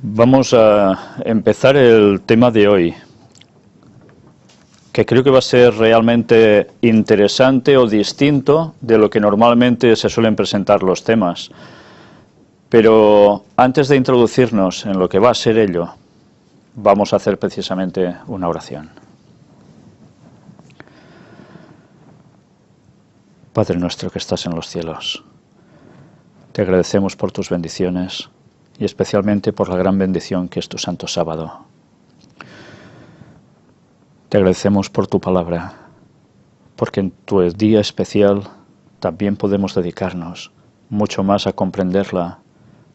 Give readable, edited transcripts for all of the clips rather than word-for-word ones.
Vamos a empezar el tema de hoy, que creo que va a ser realmente interesante o distinto de lo que normalmente se suelen presentar los temas. Pero antes de introducirnos en lo que va a ser ello, vamos a hacer precisamente una oración. Padre nuestro que estás en los cielos, te agradecemos por tus bendiciones y especialmente por la gran bendición que es tu Santo Sábado. Te agradecemos por tu palabra, porque en tu día especial también podemos dedicarnos mucho más a comprenderla,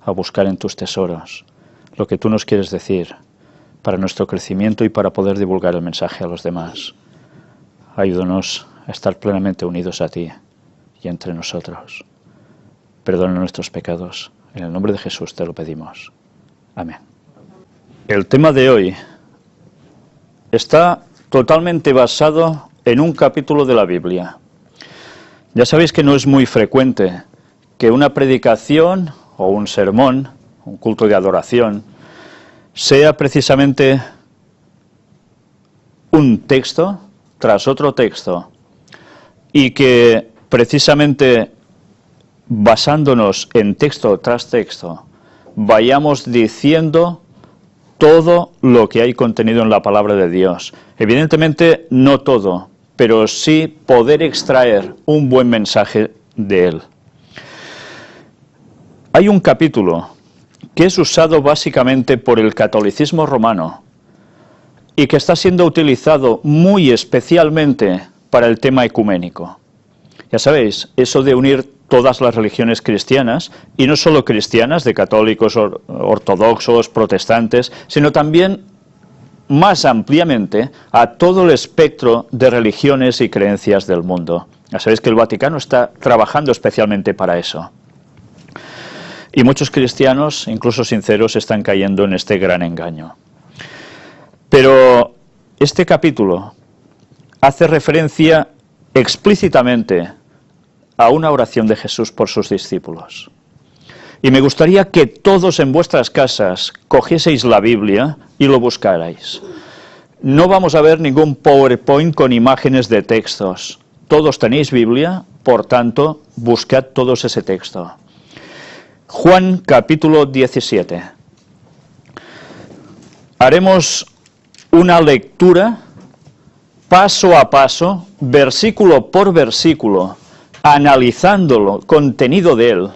a buscar en tus tesoros lo que tú nos quieres decir para nuestro crecimiento y para poder divulgar el mensaje a los demás. Ayúdanos a estar plenamente unidos a ti y entre nosotros. Perdona nuestros pecados. En el nombre de Jesús te lo pedimos. Amén. El tema de hoy está totalmente basado en un capítulo de la Biblia. Ya sabéis que no es muy frecuente que una predicación o un sermón, un culto de adoración, sea precisamente un texto tras otro texto y que precisamente basándonos en texto tras texto, vayamos diciendo todo lo que hay contenido en la palabra de Dios. Evidentemente no todo, pero sí poder extraer un buen mensaje de él. Hay un capítulo que es usado básicamente por el catolicismo romano y que está siendo utilizado muy especialmente para el tema ecuménico. Ya sabéis, eso de unir todas las religiones cristianas, y no solo cristianas, de católicos, ortodoxos, protestantes, sino también más ampliamente a todo el espectro de religiones y creencias del mundo. Ya sabéis que el Vaticano está trabajando especialmente para eso. Y muchos cristianos, incluso sinceros, están cayendo en este gran engaño. Pero este capítulo hace referencia explícitamente a una oración de Jesús por sus discípulos. Y me gustaría que todos en vuestras casas cogieseis la Biblia y lo buscarais. No vamos a ver ningún PowerPoint con imágenes de textos. Todos tenéis Biblia, por tanto, buscad todos ese texto. Juan capítulo 17. Haremos una lectura paso a paso, versículo por versículo, analizándolo, contenido de él,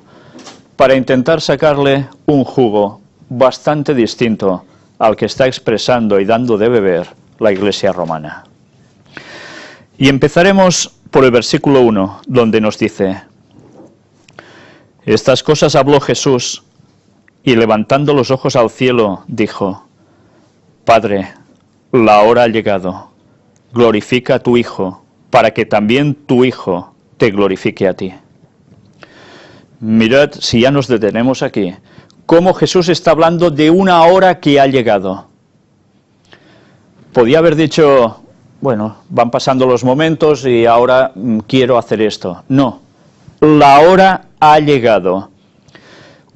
para intentar sacarle un jugo bastante distinto al que está expresando y dando de beber la Iglesia romana. Y empezaremos por el versículo 1, donde nos dice: Estas cosas habló Jesús, y levantando los ojos al cielo, dijo: Padre, la hora ha llegado, glorifica a tu Hijo, para que también tu Hijo te glorifique a ti. Mirad, si ya nos detenemos aquí, cómo Jesús está hablando de una hora que ha llegado. Podía haber dicho, bueno, van pasando los momentos y ahora quiero hacer esto. No, la hora ha llegado.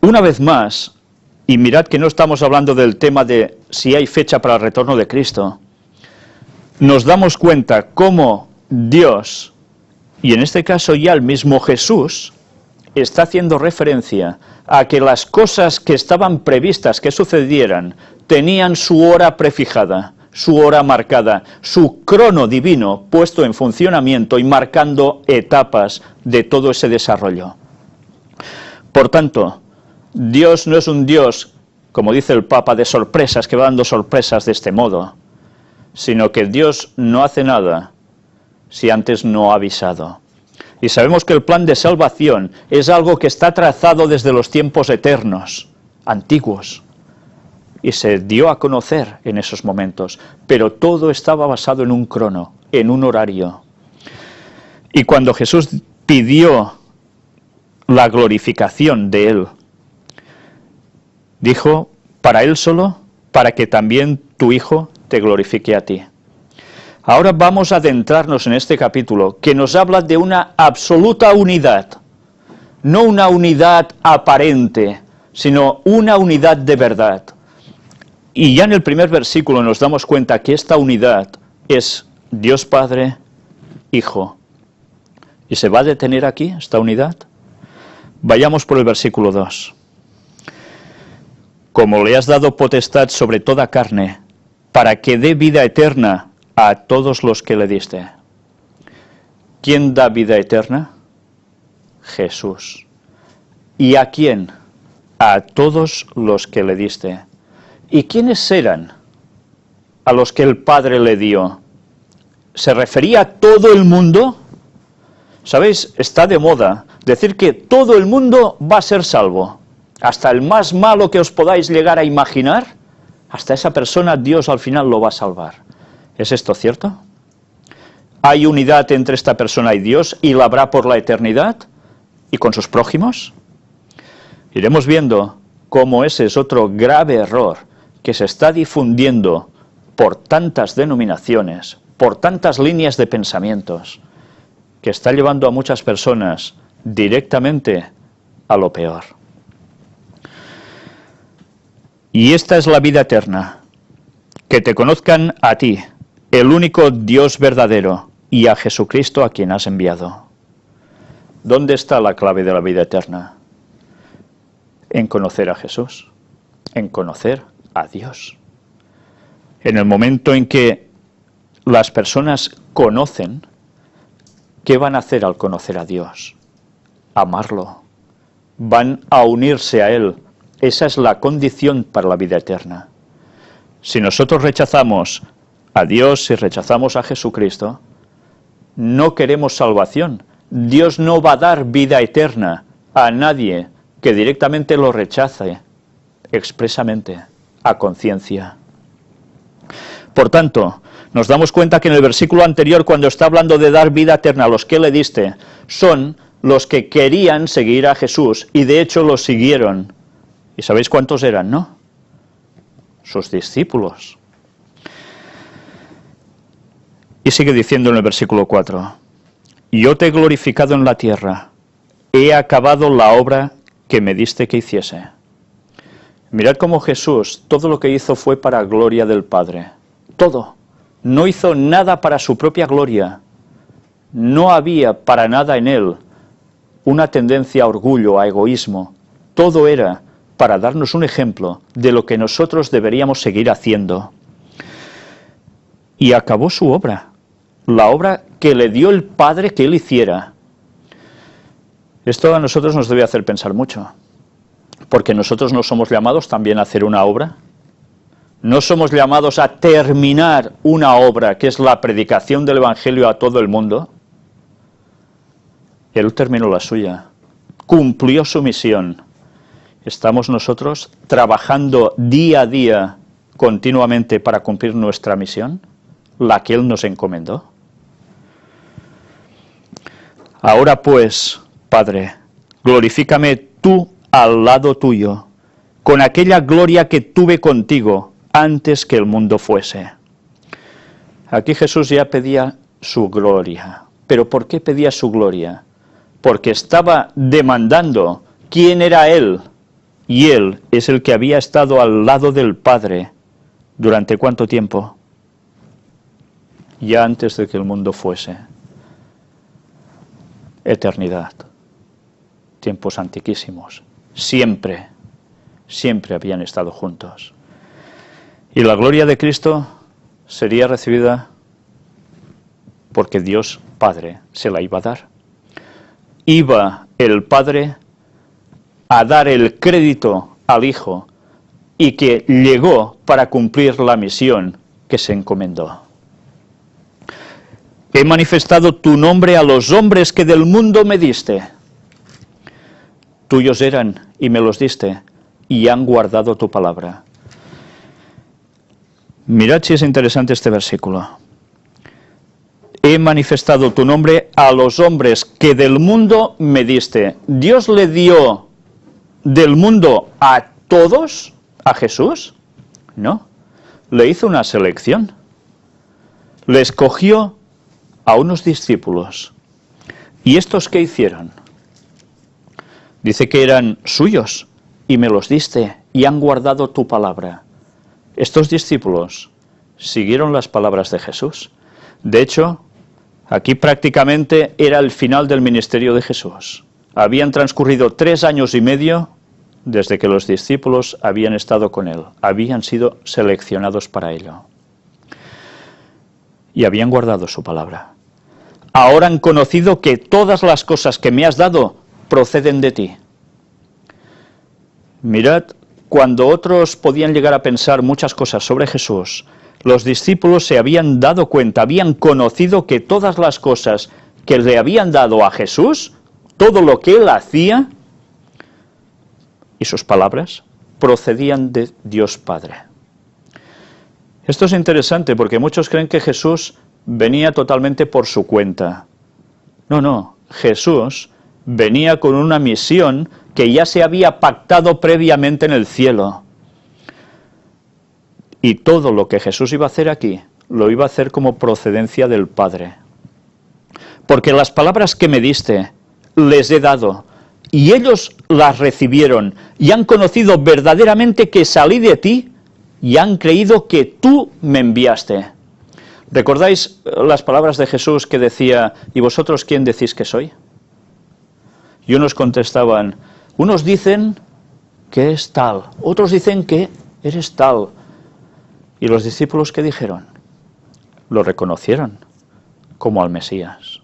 Una vez más, y mirad que no estamos hablando del tema de si hay fecha para el retorno de Cristo, nos damos cuenta cómo Dios, y en este caso ya el mismo Jesús, está haciendo referencia a que las cosas que estaban previstas que sucedieran tenían su hora prefijada, su hora marcada, su crono divino puesto en funcionamiento y marcando etapas de todo ese desarrollo. Por tanto, Dios no es un Dios, como dice el Papa, de sorpresas, que va dando sorpresas de este modo, sino que Dios no hace nada si antes no ha avisado. Y sabemos que el plan de salvación es algo que está trazado desde los tiempos eternos, antiguos, y se dio a conocer en esos momentos, pero todo estaba basado en un crono, en un horario. Y cuando Jesús pidió la glorificación de Él, dijo, para Él solo, para que también tu Hijo te glorifique a ti. Ahora vamos a adentrarnos en este capítulo que nos habla de una absoluta unidad, no una unidad aparente, sino una unidad de verdad. Y ya en el primer versículo nos damos cuenta que esta unidad es Dios Padre, Hijo. ¿Y se va a detener aquí esta unidad? Vayamos por el versículo 2. Como le has dado potestad sobre toda carne, para que dé vida eterna a todos los que le diste. ¿Quién da vida eterna? Jesús. ¿Y a quién? A todos los que le diste. ¿Y quiénes eran a los que el Padre le dio? ¿Se refería a todo el mundo? ¿Sabéis? Está de moda decir que todo el mundo va a ser salvo. Hasta el más malo que os podáis llegar a imaginar, hasta esa persona Dios al final lo va a salvar. ¿Es esto cierto? ¿Hay unidad entre esta persona y Dios y la habrá por la eternidad? ¿Y con sus prójimos? Iremos viendo cómo ese es otro grave error que se está difundiendo por tantas denominaciones, por tantas líneas de pensamientos, que está llevando a muchas personas directamente a lo peor. Y esta es la vida eterna, que te conozcan a ti, el único Dios verdadero, y a Jesucristo a quien has enviado. ¿Dónde está la clave de la vida eterna? En conocer a Jesús, en conocer a Dios. En el momento en que las personas conocen, ¿qué van a hacer al conocer a Dios? Amarlo. Van a unirse a Él. Esa es la condición para la vida eterna. Si nosotros rechazamos a Dios, si rechazamos a Jesucristo, no queremos salvación. Dios no va a dar vida eterna a nadie que directamente lo rechace expresamente, a conciencia. Por tanto, nos damos cuenta que en el versículo anterior, cuando está hablando de dar vida eterna a los que le diste, son los que querían seguir a Jesús, y de hecho lo siguieron. ¿Y sabéis cuántos eran, no? Sus discípulos. Y sigue diciendo en el versículo 4, yo te he glorificado en la tierra, he acabado la obra que me diste que hiciese. Mirad cómo Jesús, todo lo que hizo fue para gloria del Padre. Todo. No hizo nada para su propia gloria. No había para nada en él una tendencia a orgullo, a egoísmo. Todo era para darnos un ejemplo de lo que nosotros deberíamos seguir haciendo. Y acabó su obra, la obra que le dio el Padre que él hiciera. Esto a nosotros nos debe hacer pensar mucho, porque nosotros no somos llamados también a hacer una obra. No somos llamados a terminar una obra, que es la predicación del Evangelio a todo el mundo. Él terminó la suya, cumplió su misión. ¿Estamos nosotros trabajando día a día continuamente para cumplir nuestra misión, la que Él nos encomendó? Ahora pues, Padre, glorifícame tú al lado tuyo, con aquella gloria que tuve contigo antes que el mundo fuese. Aquí Jesús ya pedía su gloria. ¿Pero por qué pedía su gloria? Porque estaba demandando quién era Él. Y Él es el que había estado al lado del Padre. ¿Durante cuánto tiempo? Ya antes de que el mundo fuese. Eternidad. Tiempos antiquísimos. Siempre, siempre habían estado juntos. Y la gloria de Cristo sería recibida porque Dios Padre se la iba a dar. Iba el Padre a dar el crédito al Hijo y que llegó para cumplir la misión que se encomendó. He manifestado tu nombre a los hombres que del mundo me diste. Tuyos eran y me los diste y han guardado tu palabra. Mirad si es interesante este versículo. He manifestado tu nombre a los hombres que del mundo me diste. ¿Dios le dio del mundo a todos a Jesús? No. Le hizo una selección. Le escogió a unos discípulos. ¿Y estos qué hicieron? Dice que eran suyos y me los diste y han guardado tu palabra. estos discípulos siguieron las palabras de Jesús. De hecho, aquí prácticamente era el final del ministerio de Jesús. Habían transcurrido 3 años y medio desde que los discípulos habían estado con él, habían sido seleccionados para ello. Y habían guardado su palabra. Ahora han conocido que todas las cosas que me has dado proceden de ti. Mirad, cuando otros podían llegar a pensar muchas cosas sobre Jesús, los discípulos se habían dado cuenta, habían conocido que todas las cosas que le habían dado a Jesús, todo lo que él hacía y sus palabras, procedían de Dios Padre. Esto es interesante porque muchos creen que Jesús venía totalmente por su cuenta. No, Jesús venía con una misión que ya se había pactado previamente en el cielo. Y todo lo que Jesús iba a hacer aquí, lo iba a hacer como procedencia del Padre. Porque las palabras que me diste, les he dado, y ellos las recibieron, y han conocido verdaderamente que salí de ti, y han creído que tú me enviaste. ¿Recordáis las palabras de Jesús que decía, ¿y vosotros quién decís que soy? Y unos contestaban, unos dicen que es tal, otros dicen que eres tal. ¿Y los discípulos qué dijeron? Lo reconocieron como al Mesías,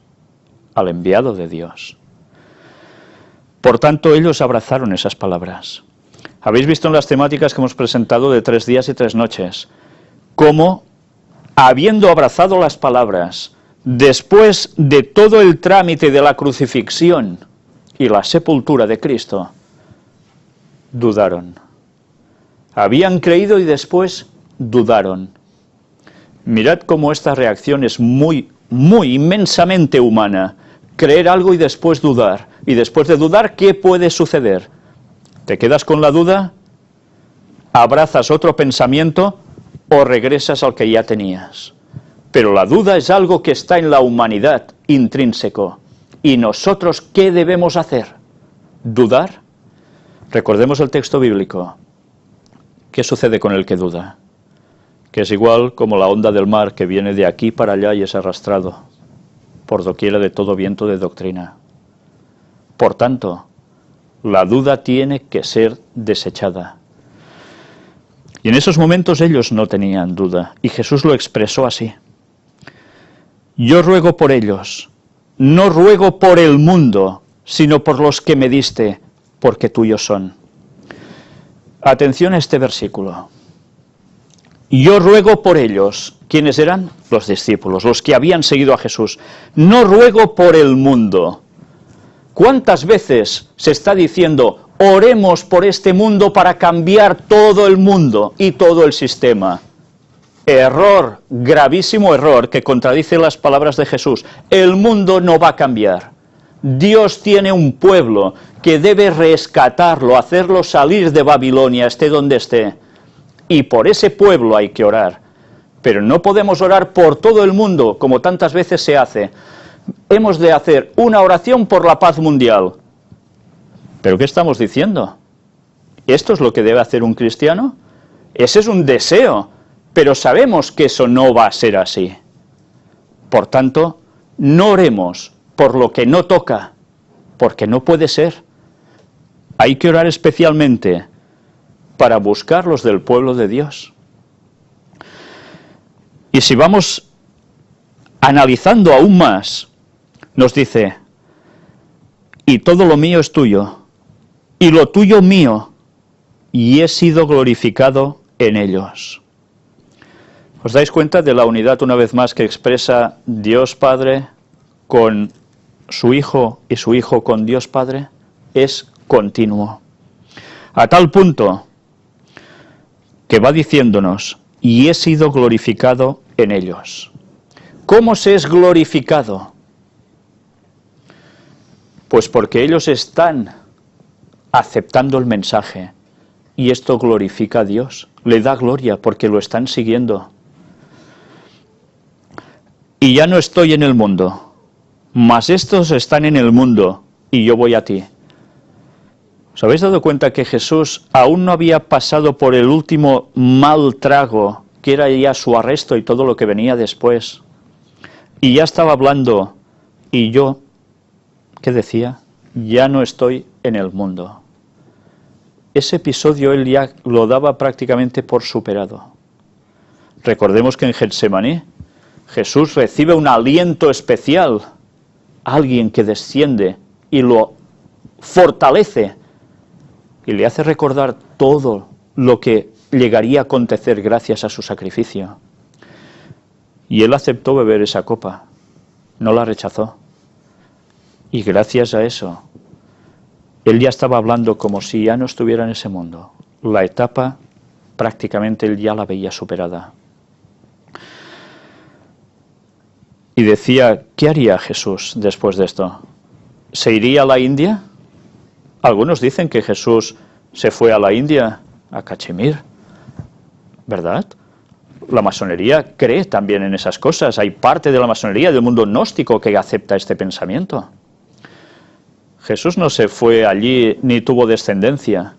al enviado de Dios. Por tanto, ellos abrazaron esas palabras. Habéis visto en las temáticas que hemos presentado de 3 días y 3 noches, cómo, habiendo abrazado las palabras, después de todo el trámite de la crucifixión y la sepultura de Cristo, dudaron. Habían creído y después dudaron. Mirad cómo esta reacción es muy inmensamente humana. Creer algo y después dudar. Y después de dudar, ¿qué puede suceder? ¿Te quedas con la duda? ¿Abrazas otro pensamiento? ¿O regresas al que ya tenías? Pero la duda es algo que está en la humanidad, intrínseco. ¿Y nosotros qué debemos hacer? ¿Dudar? Recordemos el texto bíblico. ¿Qué sucede con el que duda? Que es igual como la onda del mar que viene de aquí para allá y es arrastrado por doquiera de todo viento de doctrina. Por tanto, la duda tiene que ser desechada. Y en esos momentos ellos no tenían duda, y Jesús lo expresó así. Yo ruego por ellos, no ruego por el mundo, sino por los que me diste, porque tuyos son. Atención a este versículo. Yo ruego por ellos. ¿Quiénes eran? Los discípulos, los que habían seguido a Jesús. No ruego por el mundo. ¿Cuántas veces se está diciendo, oremos por este mundo para cambiar todo el mundo y todo el sistema? Error, gravísimo error, que contradice las palabras de Jesús. El mundo no va a cambiar. Dios tiene un pueblo que debe rescatarlo, hacerlo salir de Babilonia, esté donde esté. Y por ese pueblo hay que orar. Pero no podemos orar por todo el mundo, como tantas veces se hace. Hemos de hacer una oración por la paz mundial. ¿Pero qué estamos diciendo? ¿Esto es lo que debe hacer un cristiano? Ese es un deseo, pero sabemos que eso no va a ser así. Por tanto, no oremos por lo que no toca, porque no puede ser. Hay que orar especialmente para buscar los del pueblo de Dios. Y si vamos analizando aún más, nos dice, y todo lo mío es tuyo, y lo tuyo mío, y he sido glorificado en ellos. ¿Os dais cuenta de la unidad una vez más que expresa Dios Padre con su Hijo y su Hijo con Dios Padre? Es continuo. A tal punto que va diciéndonos, y he sido glorificado en ellos. ¿Cómo se es glorificado? Pues porque ellos están aceptando el mensaje, y esto glorifica a Dios, le da gloria porque lo están siguiendo. Y ya no estoy en el mundo, mas estos están en el mundo, y yo voy a ti. ¿Os habéis dado cuenta que Jesús aún no había pasado por el último mal trago, que era ya su arresto y todo lo que venía después? Y ya estaba hablando, y yo, ¿qué decía? Ya no estoy en el mundo. Ese episodio él ya lo daba prácticamente por superado. Recordemos que en Getsemaní Jesús recibe un aliento especial, alguien que desciende y lo fortalece y le hace recordar todo lo que llegaría a acontecer gracias a su sacrificio. Y él aceptó beber esa copa, no la rechazó. Y gracias a eso, él ya estaba hablando como si ya no estuviera en ese mundo. La etapa prácticamente él ya la veía superada. Y decía, ¿qué haría Jesús después de esto? ¿Se iría a la India? Algunos dicen que Jesús se fue a la India, a Cachemir, ¿verdad? La masonería cree también en esas cosas. Hay parte de la masonería, del mundo gnóstico, que acepta este pensamiento. Jesús no se fue allí ni tuvo descendencia.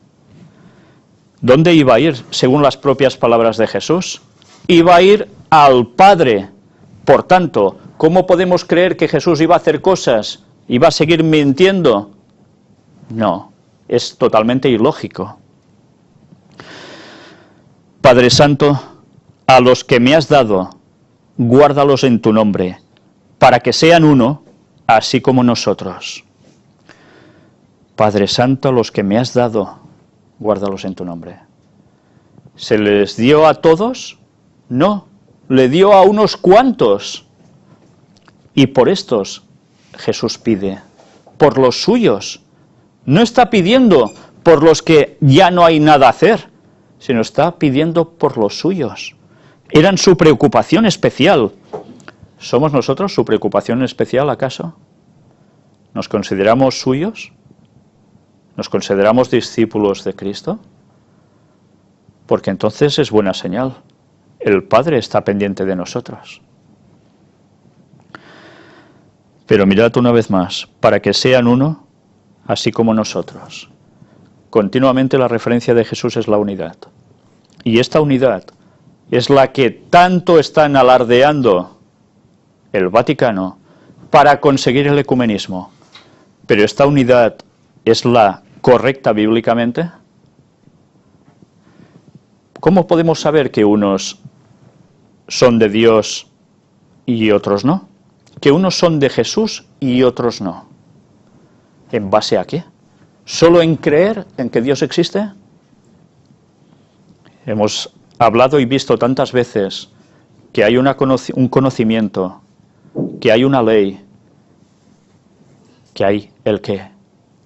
¿Dónde iba a ir, según las propias palabras de Jesús? Iba a ir al Padre. Por tanto, ¿cómo podemos creer que Jesús iba a hacer cosas? ¿Iba a seguir mintiendo? No, es totalmente ilógico. Padre Santo, a los que me has dado, guárdalos en tu nombre, para que sean uno, así como nosotros. Padre Santo, a los que me has dado, guárdalos en tu nombre. ¿Se les dio a todos? No, le dio a unos cuantos. Y por estos Jesús pide, por los suyos. No está pidiendo por los que ya no hay nada a hacer, sino está pidiendo por los suyos. Eran su preocupación especial. ¿Somos nosotros su preocupación especial, acaso? ¿Nos consideramos suyos? ¿Nos consideramos discípulos de Cristo? Porque entonces es buena señal. El Padre está pendiente de nosotros. Pero mirad una vez más, para que sean uno, así como nosotros. Continuamente la referencia de Jesús es la unidad. Y esta unidad es la que tanto están alardeando el Vaticano para conseguir el ecumenismo. Pero esta unidad es la correcta bíblicamente. ¿Cómo podemos saber que unos son de Dios y otros no? Que unos son de Jesús y otros no. ¿En base a qué? ¿Solo en creer en que Dios existe? Hemos hablado y visto tantas veces que hay un conocimiento, que hay una ley, que hay el qué,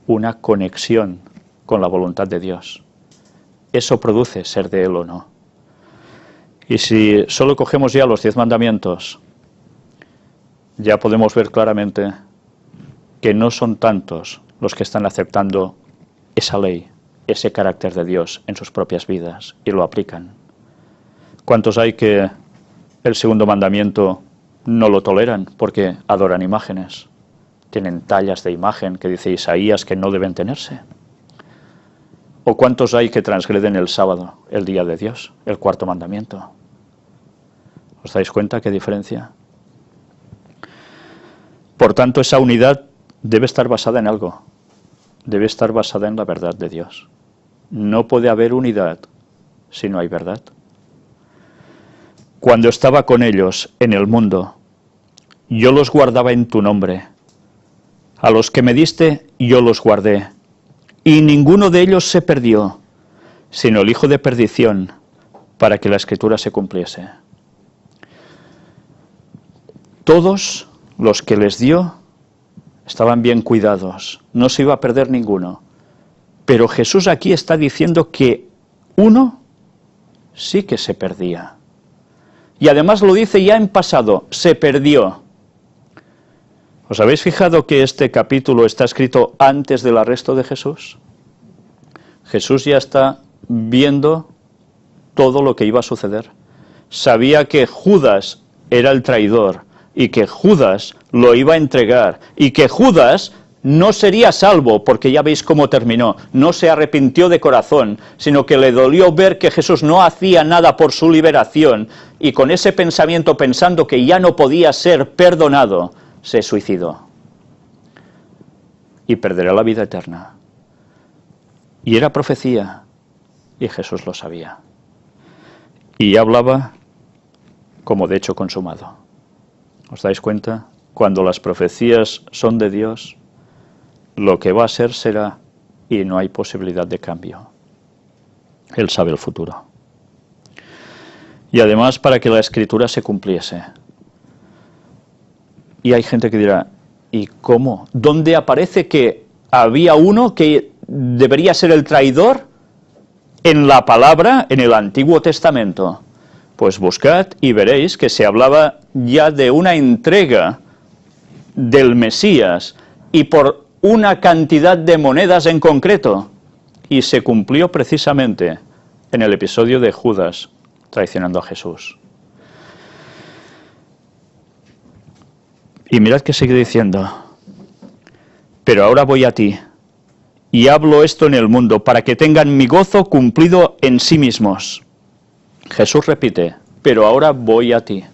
una conexión con la voluntad de Dios. Eso produce ser de Él o no. Y si solo cogemos ya los 10 mandamientos, ya podemos ver claramente que no son tantos los que están aceptando esa ley, ese carácter de Dios en sus propias vidas y lo aplican. ¿Cuántos hay que el segundo mandamiento no lo toleran porque adoran imágenes? Tienen tallas de imagen que dice Isaías que no deben tenerse. ¿O cuántos hay que transgreden el sábado, el día de Dios, el cuarto mandamiento? ¿Os dais cuenta qué diferencia? Por tanto, esa unidad debe estar basada en algo. Debe estar basada en la verdad de Dios. No puede haber unidad si no hay verdad. Cuando estaba con ellos en el mundo, yo los guardaba en tu nombre. A los que me diste, yo los guardé. Y ninguno de ellos se perdió, sino el hijo de perdición, para que la Escritura se cumpliese. Todos los que les dio estaban bien cuidados, no se iba a perder ninguno. Pero Jesús aquí está diciendo que uno sí que se perdía. Y además lo dice ya en pasado, se perdió. ¿Os habéis fijado que este capítulo está escrito antes del arresto de Jesús? Jesús ya está viendo todo lo que iba a suceder. Sabía que Judas era el traidor y que Judas lo iba a entregar y que Judas no sería salvo, porque ya veis cómo terminó. No se arrepintió de corazón, sino que le dolió ver que Jesús no hacía nada por su liberación, y con ese pensamiento, pensando que ya no podía ser perdonado, se suicidó. Y perderá la vida eterna. Y era profecía, y Jesús lo sabía. Y hablaba como de hecho consumado. ¿Os dais cuenta? Cuando las profecías son de Dios, lo que va a ser será, y no hay posibilidad de cambio. Él sabe el futuro. Y además para que la Escritura se cumpliese. Y hay gente que dirá, ¿y cómo? ¿Dónde aparece que había uno que debería ser el traidor? En la palabra, en el Antiguo Testamento. Pues buscad y veréis que se hablaba ya de una entrega del Mesías, y por una cantidad de monedas en concreto, y se cumplió precisamente en el episodio de Judas traicionando a Jesús. Y mirad que sigue diciendo, pero ahora voy a ti, y hablo esto en el mundo, para que tengan mi gozo cumplido en sí mismos. Jesús repite, pero ahora voy a ti.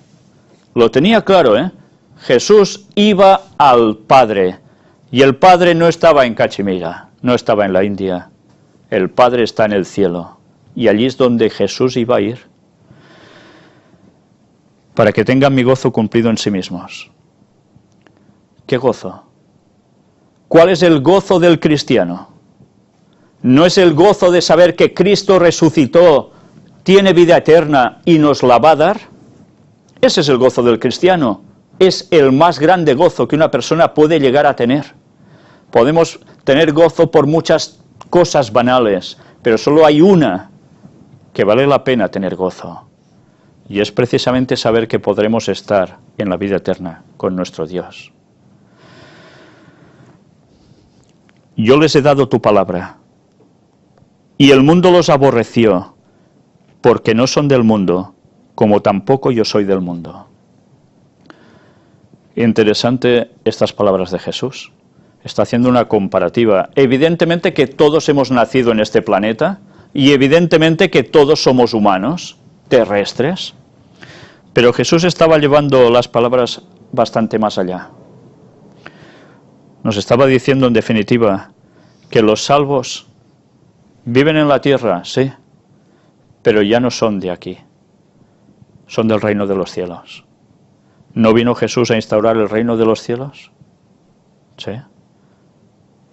Lo tenía claro, ¿eh? Jesús iba al Padre, y el Padre no estaba en Cachemira, no estaba en la India. El Padre está en el cielo, y allí es donde Jesús iba a ir, para que tengan mi gozo cumplido en sí mismos. ¿Qué gozo? ¿Cuál es el gozo del cristiano? ¿No es el gozo de saber que Cristo resucitó, tiene vida eterna y nos la va a dar? Ese es el gozo del cristiano. Es el más grande gozo que una persona puede llegar a tener. Podemos tener gozo por muchas cosas banales, pero solo hay una que vale la pena tener gozo. Y es precisamente saber que podremos estar en la vida eterna con nuestro Dios. Yo les he dado tu palabra, y el mundo los aborreció, porque no son del mundo, como tampoco yo soy del mundo. Interesante estas palabras de Jesús. Está haciendo una comparativa. Evidentemente que todos hemos nacido en este planeta, y evidentemente que todos somos humanos, terrestres, pero Jesús estaba llevando las palabras bastante más allá. Nos estaba diciendo en definitiva que los salvos viven en la tierra, sí, pero ya no son de aquí, son del reino de los cielos. ¿No vino Jesús a instaurar el reino de los cielos? Sí.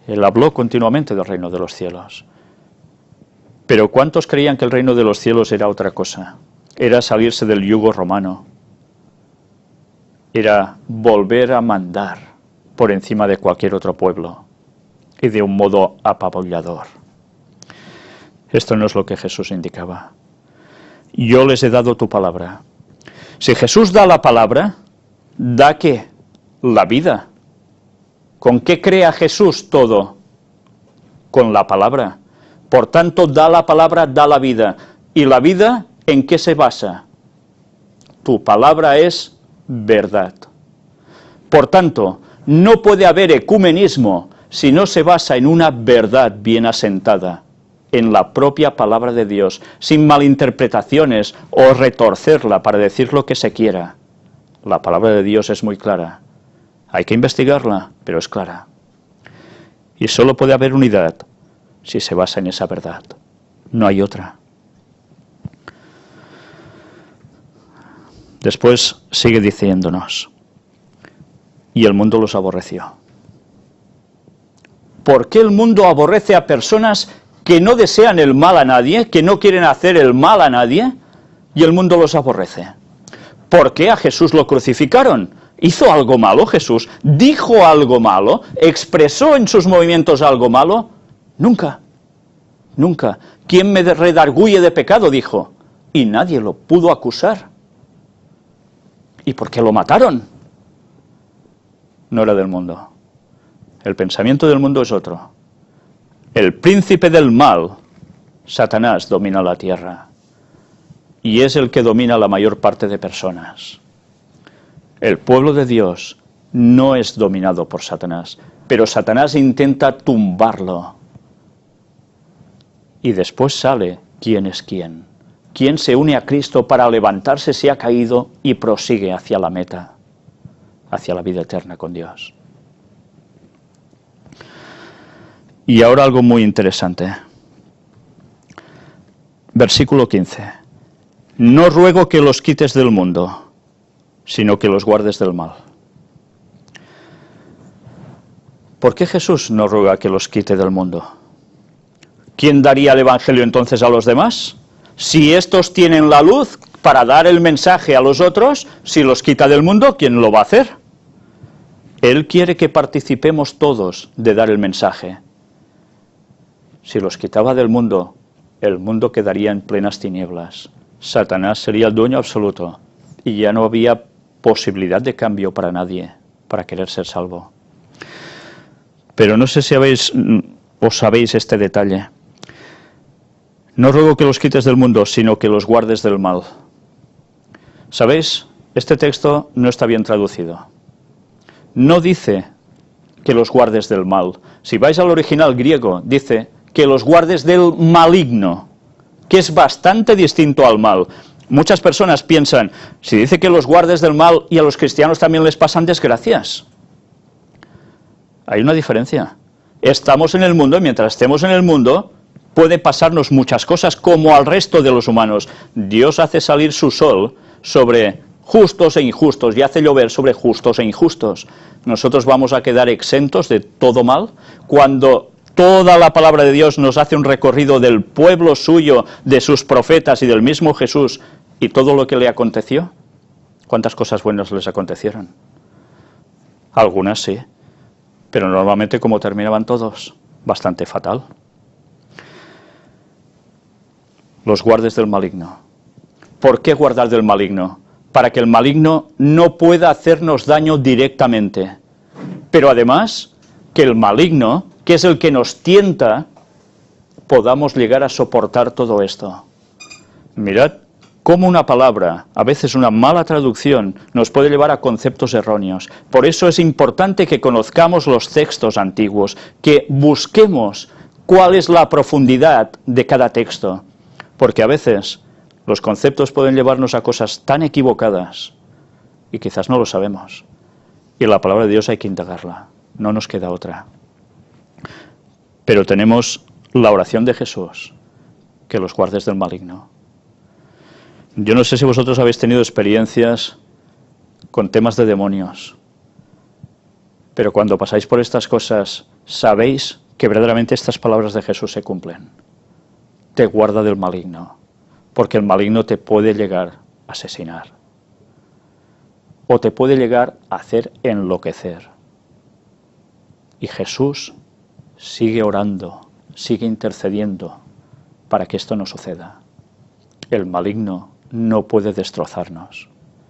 Él habló continuamente del reino de los cielos. Pero ¿cuántos creían que el reino de los cielos era otra cosa? Era salirse del yugo romano. Era volver a mandar por encima de cualquier otro pueblo, y de un modo apabullador. Esto no es lo que Jesús indicaba. Yo les he dado tu palabra. Si Jesús da la palabra, ¿da qué? La vida. ¿Con qué crea Jesús todo? Con la palabra. Por tanto, da la palabra, da la vida. ¿Y la vida en qué se basa? Tu palabra es verdad. Por tanto, no puede haber ecumenismo si no se basa en una verdad bien asentada, en la propia palabra de Dios, sin malinterpretaciones o retorcerla para decir lo que se quiera. La palabra de Dios es muy clara. Hay que investigarla, pero es clara. Y solo puede haber unidad si se basa en esa verdad. No hay otra. Después sigue diciéndonos, y el mundo los aborreció. ¿Por qué el mundo aborrece a personas que no desean el mal a nadie, que no quieren hacer el mal a nadie, y el mundo los aborrece? ¿Por qué a Jesús lo crucificaron? ¿Hizo algo malo Jesús? ¿Dijo algo malo? ¿Expresó en sus movimientos algo malo? Nunca, nunca. ¿Quién me redarguye de pecado?, dijo, y nadie lo pudo acusar. ¿Y por qué lo mataron? No era del mundo. El pensamiento del mundo es otro. El príncipe del mal, Satanás, domina la tierra. Y es el que domina la mayor parte de personas. El pueblo de Dios no es dominado por Satanás. pero Satanás intenta tumbarlo. Y después sale quién es quién. Quién se une a Cristo para levantarse si ha caído y prosigue hacia la meta, hacia la vida eterna con Dios. Y ahora algo muy interesante. Versículo 15. No ruego que los quites del mundo, sino que los guardes del mal. ¿Por qué Jesús no ruega que los quite del mundo? ¿Quién daría el Evangelio entonces a los demás? Si estos tienen la luz para dar el mensaje a los otros, si los quita del mundo, ¿quién lo va a hacer? Él quiere que participemos todos de dar el mensaje. Si los quitaba del mundo, el mundo quedaría en plenas tinieblas. Satanás sería el dueño absoluto y ya no había posibilidad de cambio para nadie, para querer ser salvo. Pero no sé si sabéis este detalle. No ruego que los quites del mundo, sino que los guardes del mal. ¿Sabéis? Este texto no está bien traducido. No dice que los guardes del mal. Si vais al original griego, dice que los guardes del maligno, que es bastante distinto al mal. Muchas personas piensan, si dice que los guardes del mal y a los cristianos también les pasan desgracias. Hay una diferencia. Estamos en el mundo y mientras estemos en el mundo puede pasarnos muchas cosas como al resto de los humanos. Dios hace salir su sol sobre justos e injustos y hace llover sobre justos e injustos. ¿Nosotros vamos a quedar exentos de todo mal? Cuando toda la palabra de Dios nos hace un recorrido del pueblo suyo, de sus profetas y del mismo Jesús y todo lo que le aconteció. ¿Cuántas cosas buenas les acontecieron? Algunas sí, pero normalmente ¿cómo terminaban todos? Bastante fatal. Los guardes del maligno. ¿Por qué guardar del maligno? Para que el maligno no pueda hacernos daño directamente. Pero además, que el maligno, que es el que nos tienta, podamos llegar a soportar todo esto. Mirad cómo una palabra, a veces una mala traducción, nos puede llevar a conceptos erróneos. Por eso es importante que conozcamos los textos antiguos, que busquemos cuál es la profundidad de cada texto. Porque a veces los conceptos pueden llevarnos a cosas tan equivocadas y quizás no lo sabemos. Y la palabra de Dios hay que indagarla, no nos queda otra. Pero tenemos la oración de Jesús, que los guardes del maligno. Yo no sé si vosotros habéis tenido experiencias con temas de demonios, pero cuando pasáis por estas cosas, sabéis que verdaderamente estas palabras de Jesús se cumplen. Te guarda del maligno, porque el maligno te puede llegar a asesinar, o te puede llegar a hacer enloquecer. Y Jesús sigue orando, sigue intercediendo para que esto no suceda. El maligno no puede destrozarnos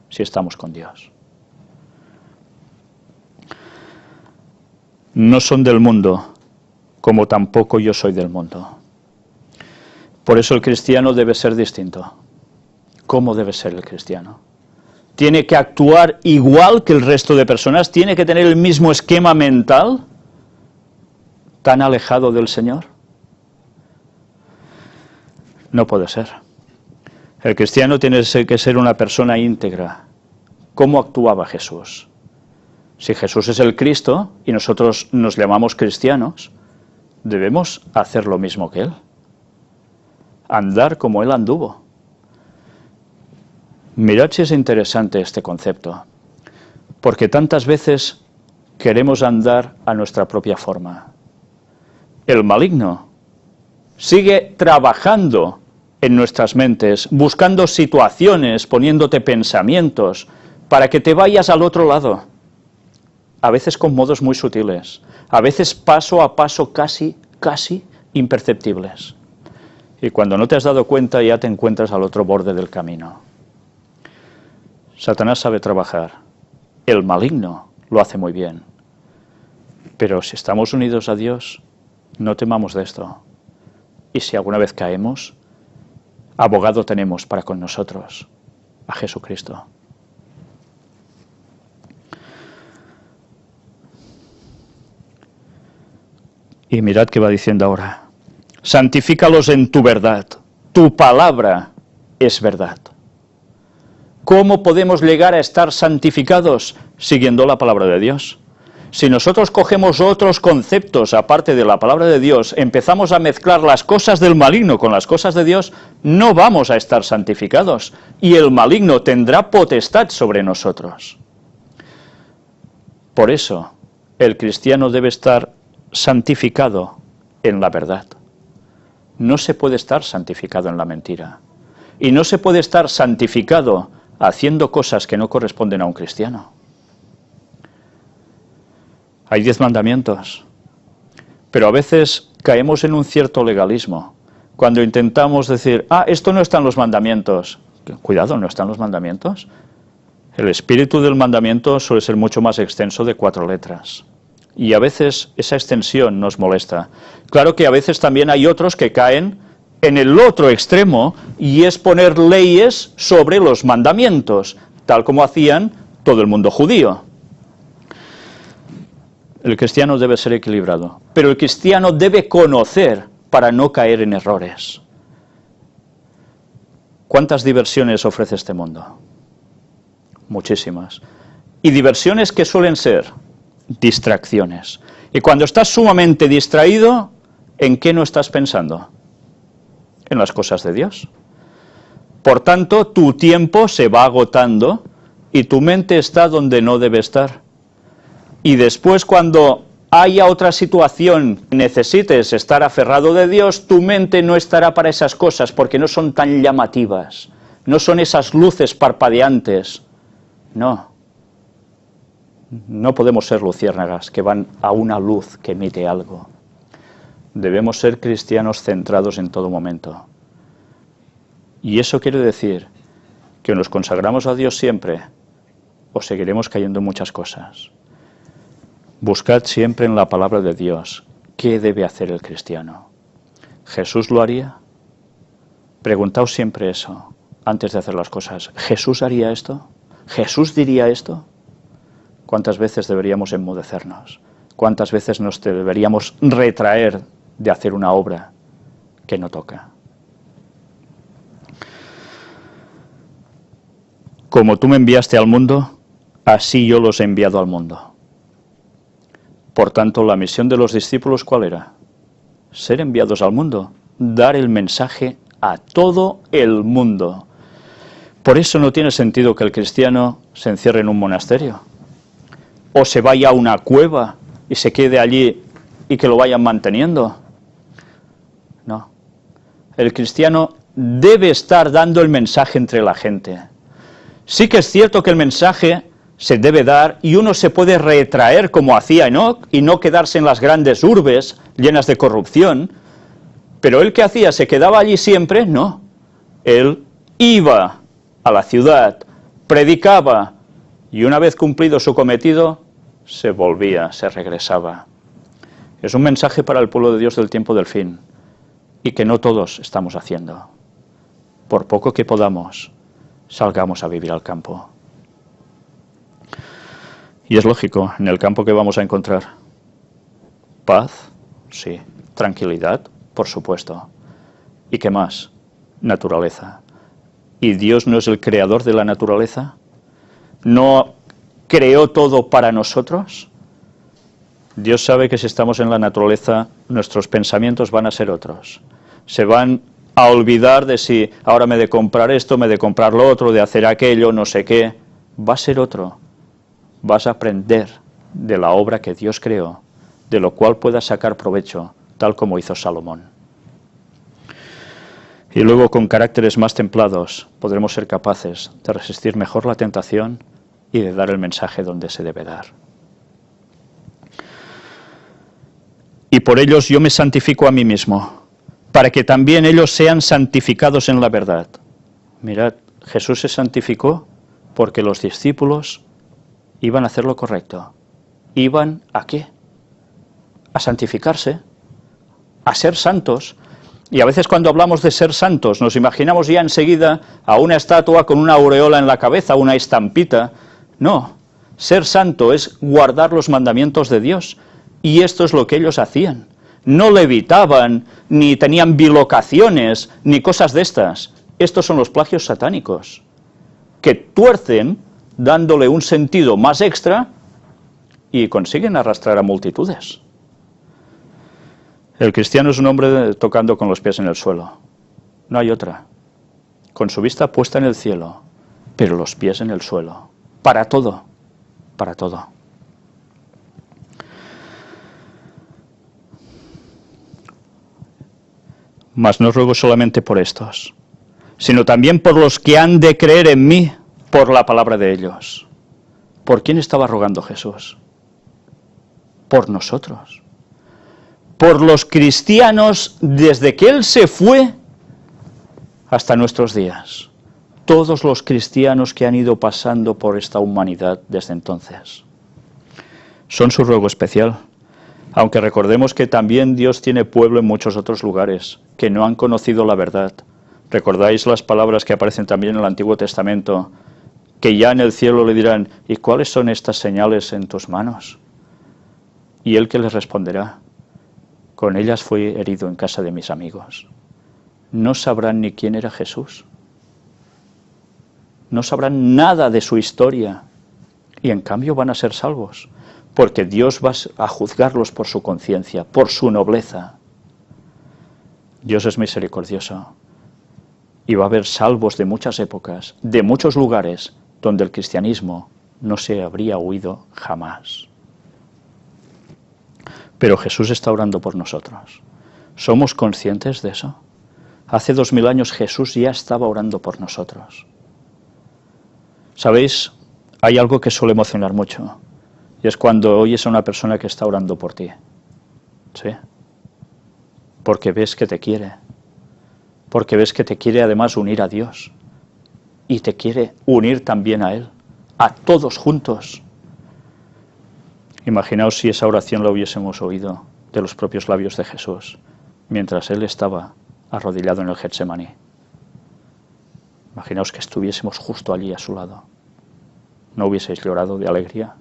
si estamos con Dios. No son del mundo, como tampoco yo soy del mundo. Por eso el cristiano debe ser distinto. ¿Cómo debe ser el cristiano? ¿Tiene que actuar igual que el resto de personas? ¿Tiene que tener el mismo esquema mental tan alejado del Señor? No puede ser. El cristiano tiene que ser una persona íntegra. ¿Cómo actuaba Jesús? Si Jesús es el Cristo y nosotros nos llamamos cristianos, debemos hacer lo mismo que Él. Andar como Él anduvo. Mirad si es interesante este concepto, porque tantas veces queremos andar a nuestra propia forma. El maligno sigue trabajando en nuestras mentes, buscando situaciones, poniéndote pensamientos, para que te vayas al otro lado. A veces con modos muy sutiles, a veces paso a paso casi imperceptibles. Y cuando no te has dado cuenta ya te encuentras al otro borde del camino. Satanás sabe trabajar, el maligno lo hace muy bien. Pero si estamos unidos a Dios, no temamos de esto. Y si alguna vez caemos, abogado tenemos para con nosotros, a Jesucristo. Y mirad qué va diciendo ahora. Santifícalos en tu verdad. Tu palabra es verdad. ¿Cómo podemos llegar a estar santificados? Siguiendo la palabra de Dios. Si nosotros cogemos otros conceptos aparte de la palabra de Dios, empezamos a mezclar las cosas del maligno con las cosas de Dios, no vamos a estar santificados. Y el maligno tendrá potestad sobre nosotros. Por eso, el cristiano debe estar santificado en la verdad. No se puede estar santificado en la mentira. Y no se puede estar santificado haciendo cosas que no corresponden a un cristiano. Hay 10 mandamientos, pero a veces caemos en un cierto legalismo. Cuando intentamos decir, esto no está en los mandamientos. Cuidado, ¿no están los mandamientos? El espíritu del mandamiento suele ser mucho más extenso de 4 letras. Y a veces esa extensión nos molesta. Claro que a veces también hay otros que caen en el otro extremo, y es poner leyes sobre los mandamientos, tal como hacían todo el mundo judío. El cristiano debe ser equilibrado, pero el cristiano debe conocer para no caer en errores. ¿Cuántas diversiones ofrece este mundo? Muchísimas. Y diversiones que suelen ser distracciones. Y cuando estás sumamente distraído, ¿en qué no estás pensando? En las cosas de Dios. Por tanto, tu tiempo se va agotando y tu mente está donde no debe estar. Y después, cuando haya otra situación que necesites estar aferrado de Dios, tu mente no estará para esas cosas porque no son tan llamativas, no son esas luces parpadeantes. No podemos ser luciérnagas que van a una luz que emite algo. Debemos ser cristianos centrados en todo momento. Y eso quiere decir que nos consagramos a Dios siempre o seguiremos cayendo en muchas cosas. Buscad siempre en la palabra de Dios qué debe hacer el cristiano. ¿Jesús lo haría? Preguntaos siempre eso antes de hacer las cosas. ¿Jesús haría esto? ¿Jesús diría esto? ¿Cuántas veces deberíamos enmudecernos? ¿Cuántas veces nos deberíamos retraer de hacer una obra que no toca? Como tú me enviaste al mundo, así yo los he enviado al mundo. Por tanto, la misión de los discípulos, ¿cuál era? Ser enviados al mundo, dar el mensaje a todo el mundo. Por eso no tiene sentido que el cristiano se encierre en un monasterio, o se vaya a una cueva y se quede allí y que lo vayan manteniendo. No. El cristiano debe estar dando el mensaje entre la gente. Sí que es cierto que el mensaje se debe dar y uno se puede retraer como hacía Enoc y no quedarse en las grandes urbes llenas de corrupción, pero él, ¿qué hacía? ¿Se quedaba allí siempre? No. Él iba a la ciudad, predicaba y una vez cumplido su cometido se volvía, se regresaba. Es un mensaje para el pueblo de Dios del tiempo del fin y que no todos estamos haciendo. Por poco que podamos, salgamos a vivir al campo. Y es lógico, en el campo que vamos a encontrar paz, sí, tranquilidad, por supuesto. ¿Y qué más? Naturaleza. ¿Y Dios no es el creador de la naturaleza? ¿No creó todo para nosotros? Dios sabe que si estamos en la naturaleza, nuestros pensamientos van a ser otros. Se van a olvidar de si ahora me he de comprar esto, me he de comprar lo otro, de hacer aquello, no sé qué. Va a ser otro. Vas a aprender de la obra que Dios creó, de lo cual puedas sacar provecho, tal como hizo Salomón. Y luego, con caracteres más templados, podremos ser capaces de resistir mejor la tentación y de dar el mensaje donde se debe dar. Y por ellos yo me santifico a mí mismo, para que también ellos sean santificados en la verdad. Mirad, Jesús se santificó porque los discípulos iban a hacer lo correcto. ¿Iban a qué? A santificarse, a ser santos. Y a veces cuando hablamos de ser santos, nos imaginamos ya enseguida a una estatua con una aureola en la cabeza, una estampita. No, ser santo es guardar los mandamientos de Dios. Y esto es lo que ellos hacían. no levitaban, ni tenían bilocaciones, ni cosas de estas. Estos son los plagios satánicos, que tuercen dándole un sentido más extra y consiguen arrastrar a multitudes. El cristiano es un hombre tocando con los pies en el suelo. No hay otra. Con su vista puesta en el cielo, pero los pies en el suelo. Para todo. Para todo. Mas no ruego solamente por estos, sino también por los que han de creer en mí por la palabra de ellos. ¿Por quién estaba rogando Jesús? Por nosotros. Por los cristianos desde que Él se fue hasta nuestros días. Todos los cristianos que han ido pasando por esta humanidad desde entonces. Son su ruego especial. Aunque recordemos que también Dios tiene pueblo en muchos otros lugares, que no han conocido la verdad. ¿Recordáis las palabras que aparecen también en el Antiguo Testamento? Que ya en el cielo le dirán, ¿y cuáles son estas señales en tus manos? Y Él que les responderá, con ellas fui herido en casa de mis amigos. No sabrán ni quién era Jesús. No sabrán nada de su historia. Y en cambio van a ser salvos. Porque Dios va a juzgarlos por su conciencia, por su nobleza. Dios es misericordioso. Y va a haber salvos de muchas épocas, de muchos lugares, donde el cristianismo no se habría huido jamás. Pero Jesús está orando por nosotros. ¿Somos conscientes de eso? Hace 2000 años Jesús ya estaba orando por nosotros. ¿Sabéis? Hay algo que suele emocionar mucho. Y es cuando oyes a una persona que está orando por ti. ¿Sí? Porque ves que te quiere. Porque ves que te quiere además unir a Dios. Y te quiere unir también a Él. A todos juntos. Imaginaos si esa oración la hubiésemos oído de los propios labios de Jesús, mientras Él estaba arrodillado en el Getsemaní. Imaginaos que estuviésemos justo allí a su lado. ¿No hubieseis llorado de alegría?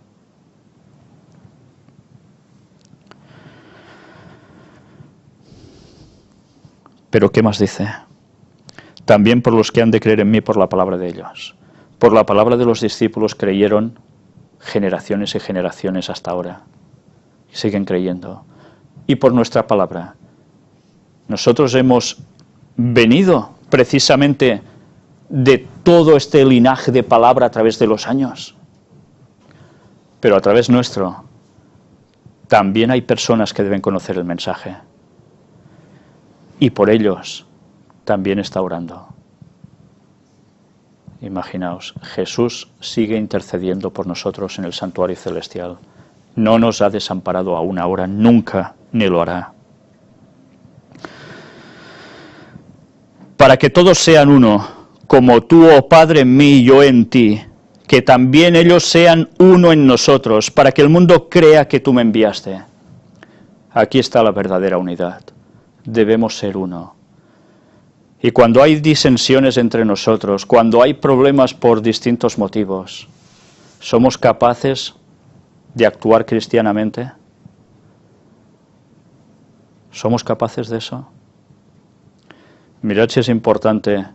Pero ¿qué más dice? También por los que han de creer en mí por la palabra de ellos. Por la palabra de los discípulos creyeron generaciones y generaciones hasta ahora. Y siguen creyendo. Y por nuestra palabra. Nosotros hemos venido precisamente de todo este linaje de palabra a través de los años. Pero a través nuestro también hay personas que deben conocer el mensaje. Y por ellos también está orando. Imaginaos, Jesús sigue intercediendo por nosotros en el santuario celestial. No nos ha desamparado aún ahora, nunca, ni lo hará. Para que todos sean uno, como tú, oh Padre, en mí y yo en ti, que también ellos sean uno en nosotros, para que el mundo crea que tú me enviaste. Aquí está la verdadera unidad. Debemos ser uno. Y cuando hay disensiones entre nosotros, cuando hay problemas por distintos motivos, ¿somos capaces de actuar cristianamente? ¿Somos capaces de eso? Mirad si es importante,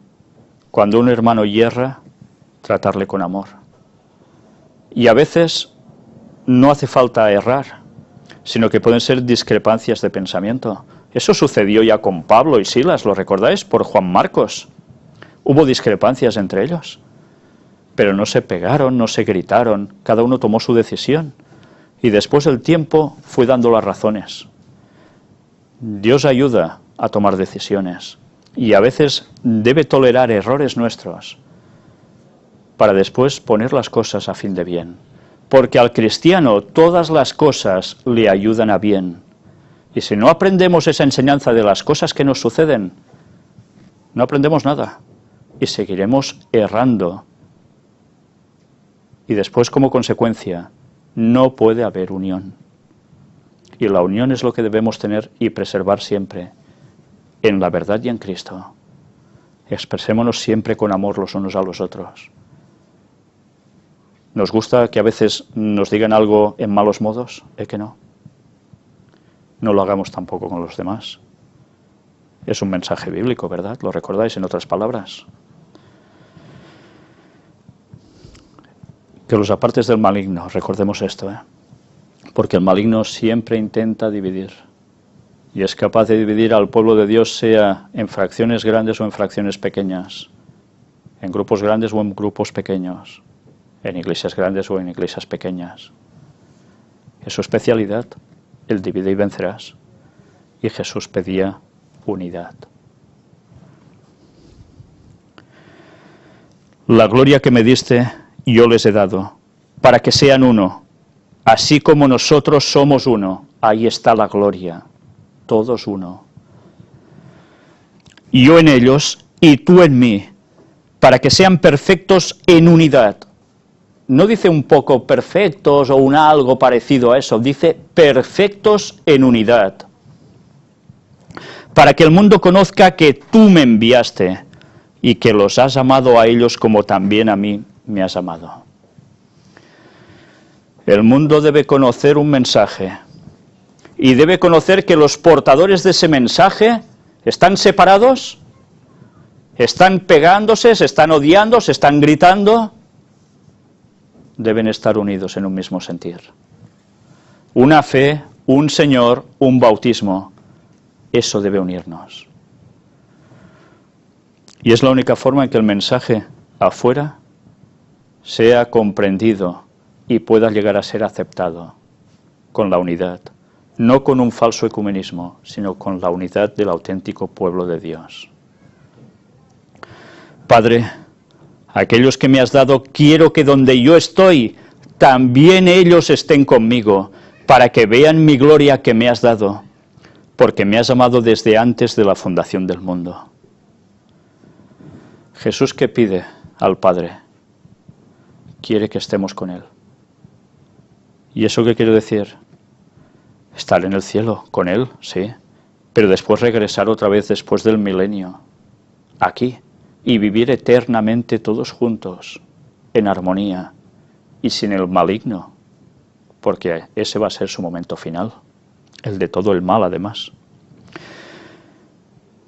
cuando un hermano yerra, tratarle con amor. Y a veces no hace falta errar, sino que pueden ser discrepancias de pensamiento. Eso sucedió ya con Pablo y Silas, ¿lo recordáis? Por Juan Marcos. Hubo discrepancias entre ellos, pero no se pegaron, no se gritaron, cada uno tomó su decisión. Y después el tiempo fue dando las razones. Dios ayuda a tomar decisiones y a veces debe tolerar errores nuestros para después poner las cosas a fin de bien. Porque al cristiano todas las cosas le ayudan a bien. Y si no aprendemos esa enseñanza de las cosas que nos suceden, no aprendemos nada y seguiremos errando. Y después, como consecuencia, no puede haber unión. Y la unión es lo que debemos tener y preservar siempre, en la verdad y en Cristo. Expresémonos siempre con amor los unos a los otros. ¿Nos gusta que a veces nos digan algo en malos modos? ¿Es que no? no lo hagamos tampoco con los demás. Es un mensaje bíblico, ¿verdad? ¿Lo recordáis en otras palabras? Que los apartes del maligno, recordemos esto, porque el maligno siempre intenta dividir, y es capaz de dividir al pueblo de Dios, sea en fracciones grandes o en fracciones pequeñas, en grupos grandes o en grupos pequeños, en iglesias grandes o en iglesias pequeñas. Es su especialidad, el divide y vencerás, y Jesús pedía unidad. La gloria que me diste, yo les he dado, para que sean uno, así como nosotros somos uno. Ahí está la gloria, todos uno. Yo en ellos y tú en mí, para que sean perfectos en unidad. No dice un poco perfectos o un algo parecido a eso, dice perfectos en unidad. Para que el mundo conozca que tú me enviaste y que los has amado a ellos como también a mí me has amado. El mundo debe conocer un mensaje y debe conocer que los portadores de ese mensaje están separados, están pegándose, se están odiando, se están gritando. Deben estar unidos en un mismo sentir. Una fe, un Señor, un bautismo, eso debe unirnos. Y es la única forma en que el mensaje afuera sea comprendido y pueda llegar a ser aceptado, con la unidad, no con un falso ecumenismo, sino con la unidad del auténtico pueblo de Dios. Padre, aquellos que me has dado, quiero que donde yo estoy, también ellos estén conmigo, para que vean mi gloria que me has dado, porque me has amado desde antes de la fundación del mundo. Jesús, ¿qué pide al Padre? Quiere que estemos con Él. ¿Y eso qué quiere decir? Estar en el cielo, con Él, sí, pero después regresar otra vez después del milenio, aquí, y vivir eternamente todos juntos, en armonía y sin el maligno, porque ese va a ser su momento final, el de todo el mal además.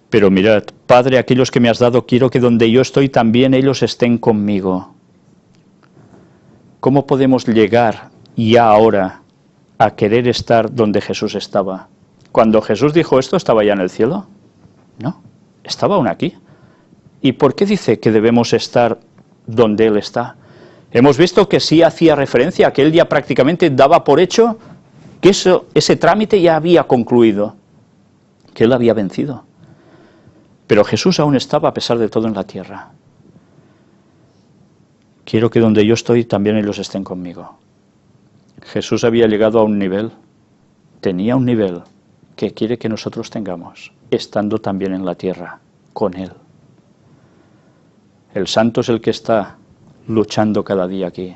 Pero mirad, Padre, aquellos que me has dado, quiero que donde yo estoy también ellos estén conmigo. ¿Cómo podemos llegar ya ahora a querer estar donde Jesús estaba? Cuando Jesús dijo esto, ¿estaba ya en el cielo? No, estaba aún aquí. ¿Y por qué dice que debemos estar donde Él está? Hemos visto que sí hacía referencia a que Él ya prácticamente daba por hecho que ese trámite ya había concluido, que Él había vencido. Pero Jesús aún estaba a pesar de todo en la tierra. Quiero que donde yo estoy también ellos estén conmigo. Jesús había llegado a un nivel, tenía un nivel que quiere que nosotros tengamos, estando también en la tierra, con Él. El santo es el que está luchando cada día aquí,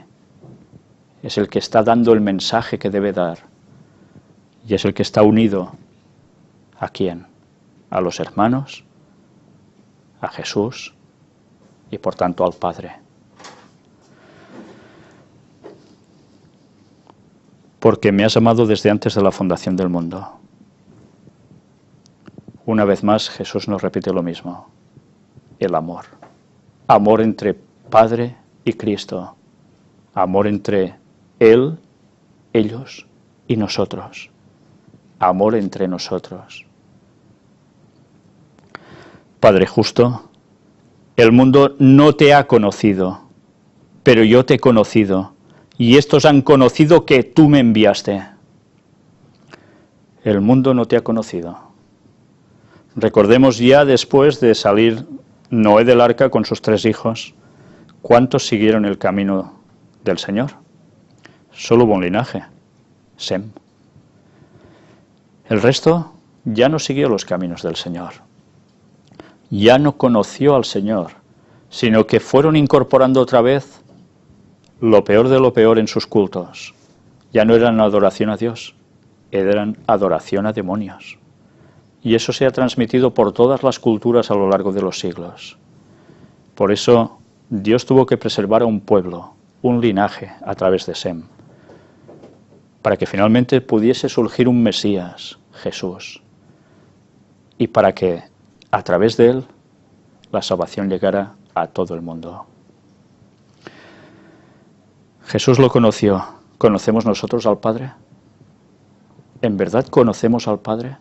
es el que está dando el mensaje que debe dar, y es el que está unido ¿a quién? A los hermanos, a Jesús y por tanto al Padre. Porque me has amado desde antes de la fundación del mundo. Una vez más Jesús nos repite lo mismo, el amor. Amor entre Padre y Cristo, amor entre Él, ellos y nosotros, amor entre nosotros. Padre justo, el mundo no te ha conocido, pero yo te he conocido, y estos han conocido que tú me enviaste. El mundo no te ha conocido. Recordemos ya después de salir Noé del arca con sus 3 hijos, ¿cuántos siguieron el camino del Señor? Solo hubo un linaje, Sem. El resto ya no siguió los caminos del Señor. Ya no conoció al Señor, sino que fueron incorporando otra vez lo peor de lo peor en sus cultos. Ya no eran adoración a Dios, eran adoración a demonios. Y eso se ha transmitido por todas las culturas a lo largo de los siglos. Por eso Dios tuvo que preservar a un pueblo, un linaje a través de Sem, para que finalmente pudiese surgir un Mesías, Jesús, y para que a través de Él la salvación llegara a todo el mundo. Jesús lo conoció. ¿Conocemos nosotros al Padre? ¿En verdad conocemos al Padre?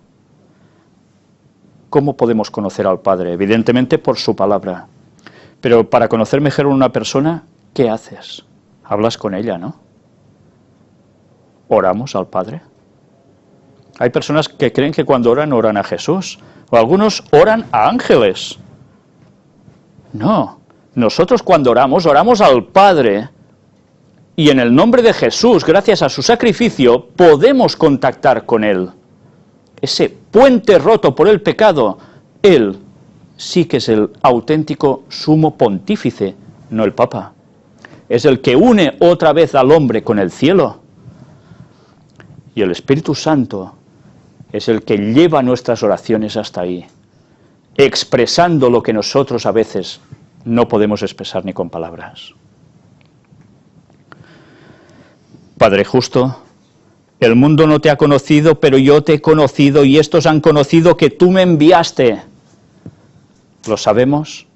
¿Cómo podemos conocer al Padre? Evidentemente por su palabra. Pero para conocer mejor a una persona, ¿qué haces? Hablas con ella, ¿no? ¿Oramos al Padre? Hay personas que creen que cuando oran a Jesús, o algunos oran a ángeles. No, nosotros cuando oramos al Padre, y en el nombre de Jesús, gracias a su sacrificio, podemos contactar con Él. Ese puente roto por el pecado, Él sí que es el auténtico sumo pontífice, no el Papa. Es el que une otra vez al hombre con el cielo. Y el Espíritu Santo es el que lleva nuestras oraciones hasta ahí, expresando lo que nosotros a veces no podemos expresar ni con palabras. Padre justo, el mundo no te ha conocido, pero yo te he conocido, y estos han conocido que tú me enviaste. ¿Lo sabemos?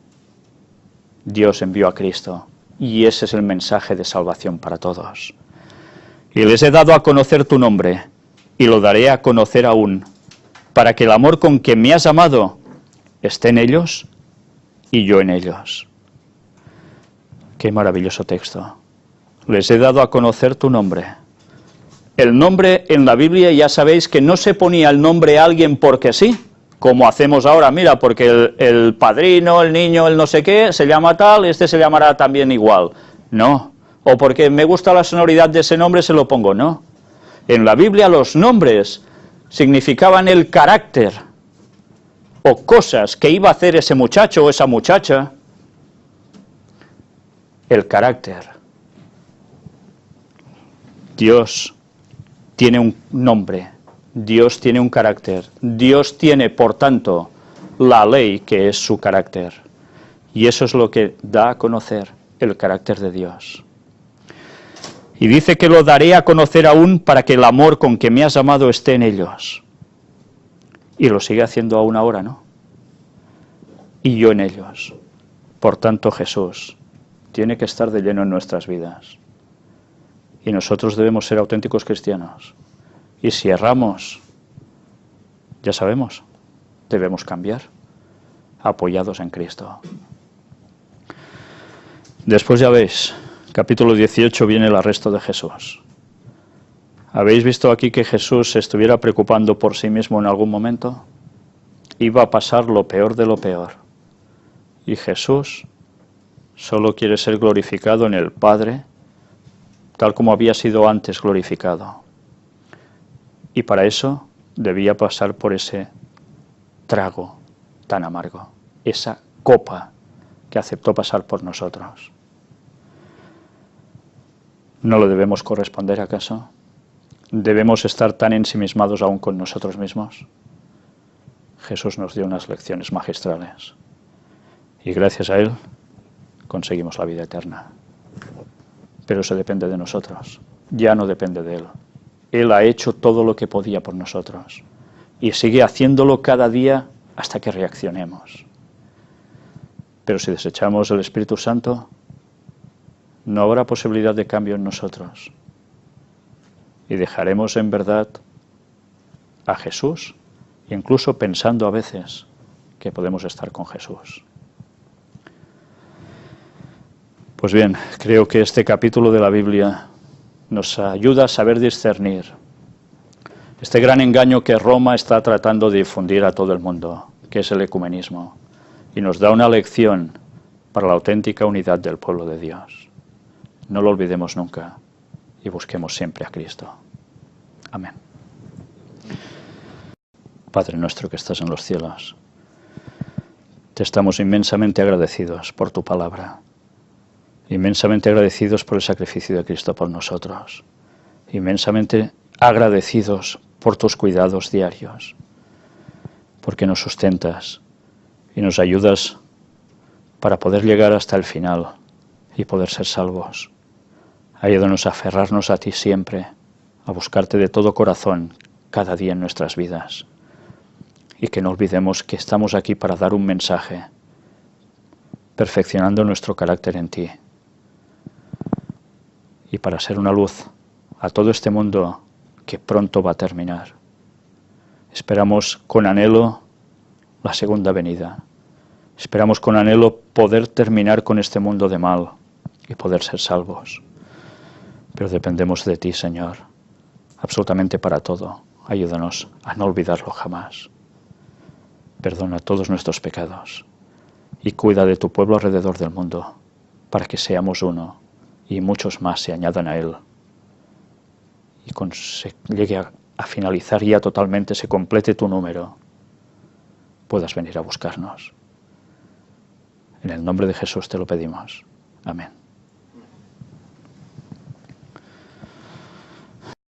Dios envió a Cristo, y ese es el mensaje de salvación para todos. Y les he dado a conocer tu nombre, y lo daré a conocer aún, para que el amor con que me has amado esté en ellos y yo en ellos. Qué maravilloso texto. Les he dado a conocer tu nombre. El nombre en la Biblia, ya sabéis que no se ponía el nombre a alguien porque sí, como hacemos ahora, mira, porque el padrino, el niño, el no sé qué, se llama tal, este se llamará también igual. No. O porque me gusta la sonoridad de ese nombre, se lo pongo. No. En la Biblia los nombres significaban el carácter o cosas que iba a hacer ese muchacho o esa muchacha. El carácter. Dios tiene un nombre, Dios tiene un carácter, Dios tiene, por tanto, la ley que es su carácter. Y eso es lo que da a conocer el carácter de Dios. Y dice que lo daré a conocer aún para que el amor con que me has amado esté en ellos. Y lo sigue haciendo aún ahora, ¿no? Y yo en ellos. Por tanto, Jesús tiene que estar de lleno en nuestras vidas. Y nosotros debemos ser auténticos cristianos. Y si erramos, ya sabemos, debemos cambiar, apoyados en Cristo. Después ya veis, capítulo 18 viene el arresto de Jesús. ¿Habéis visto aquí que Jesús se estuviera preocupando por sí mismo en algún momento? Iba a pasar lo peor de lo peor. Y Jesús solo quiere ser glorificado en el Padre, tal como había sido antes glorificado. Y para eso debía pasar por ese trago tan amargo, esa copa que aceptó pasar por nosotros. ¿No lo debemos corresponder acaso? ¿Debemos estar tan ensimismados aún con nosotros mismos? Jesús nos dio unas lecciones magistrales. Y gracias a Él conseguimos la vida eterna. Pero eso depende de nosotros. Ya no depende de Él. Él ha hecho todo lo que podía por nosotros. Y sigue haciéndolo cada día hasta que reaccionemos. Pero si desechamos el Espíritu Santo, no habrá posibilidad de cambio en nosotros. Y dejaremos en verdad a Jesús, incluso pensando a veces que podemos estar con Jesús. Pues bien, creo que este capítulo de la Biblia nos ayuda a saber discernir este gran engaño que Roma está tratando de difundir a todo el mundo, que es el ecumenismo, y nos da una lección para la auténtica unidad del pueblo de Dios. No lo olvidemos nunca y busquemos siempre a Cristo. Amén. Padre nuestro que estás en los cielos, te estamos inmensamente agradecidos por tu palabra, inmensamente agradecidos por el sacrificio de Cristo por nosotros, inmensamente agradecidos por tus cuidados diarios, porque nos sustentas y nos ayudas para poder llegar hasta el final y poder ser salvos. Ayúdanos a aferrarnos a ti siempre, a buscarte de todo corazón, cada día en nuestras vidas. Y que no olvidemos que estamos aquí para dar un mensaje, perfeccionando nuestro carácter en ti. Y para ser una luz a todo este mundo que pronto va a terminar. Esperamos con anhelo la segunda venida. Esperamos con anhelo poder terminar con este mundo de mal y poder ser salvos. Pero dependemos de ti, Señor, absolutamente para todo. Ayúdanos a no olvidarlo jamás. Perdona todos nuestros pecados y cuida de tu pueblo alrededor del mundo para que seamos uno y muchos más se añadan a él. Y cuando se llegue a finalizar ya totalmente, se complete tu número, puedas venir a buscarnos. En el nombre de Jesús te lo pedimos. Amén.